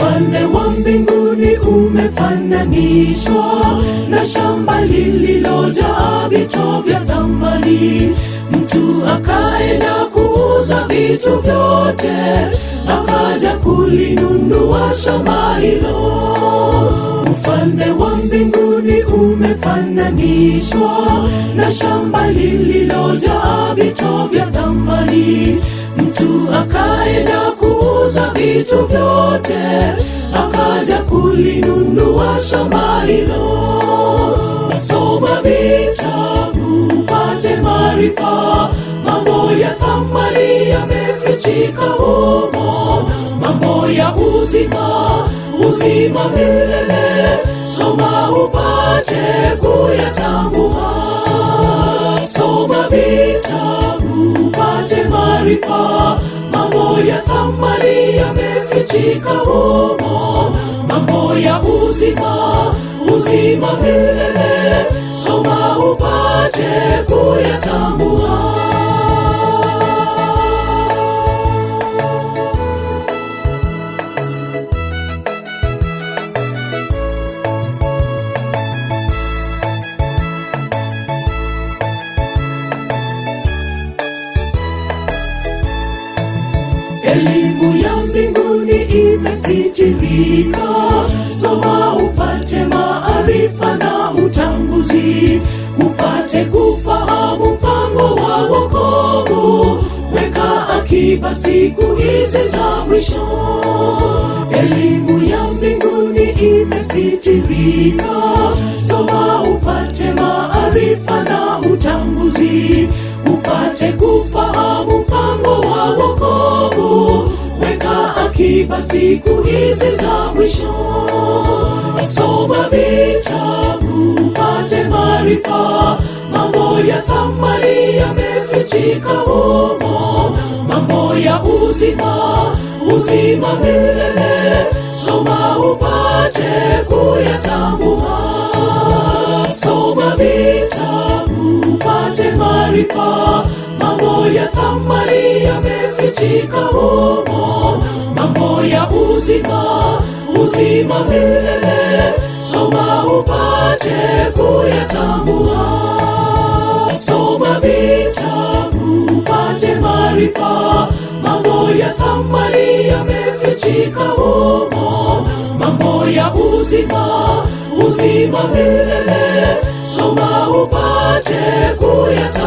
Ufalme wa mbinguni umefananishwa na shamba lililojaa vito vya thamani. Mtu akaenda kuuza vitu vyote, akaja kulinunua shamba hilo. Ufalme wa mbinguni umefananishwa na shamba lililojaa vito vya thamani. Mtu akaenda kuuza vitu vyote, akaja kulinunua shamba hilo. Soma vitabu upate maarifa, mambo ya thamani yamefichika humo, mambo ya uzima, uzima milele. Soma upate kuyatambua. Soma vitabu upate maarifa, mambo ya thamani yamefichika humo, mambo ya uzima, uzima milele. Soma upate kuyatambua. Elimu ya mbinguni imesitirika. Soma upate maarifa na utambuzi, upate kufahamu mpango wa wokovu. Weka akiba siku hizi za mwisho. Elimu ya mbinguni imesitirika. Soma upate maarifa na utambuzi, upate kufahamu mpango wa wokovu. Weka akiba siku hizi za mwisho. Soma vitabu upate maarifa, mambo ya thamani yamefichika humo, mambo ya uzima, uzima milele. Soma upate kuyatambua. Soma vitabu upate maarifa, mambo ya thamani yamefichika humo, mambo ya uzima, uzima milele. Soma upate kuyatambua. Soma vitabu upate maarifa, mambo ya thamani yamefichika humo, mambo ya uzima, uzima milele. Soma upate kuyatambua.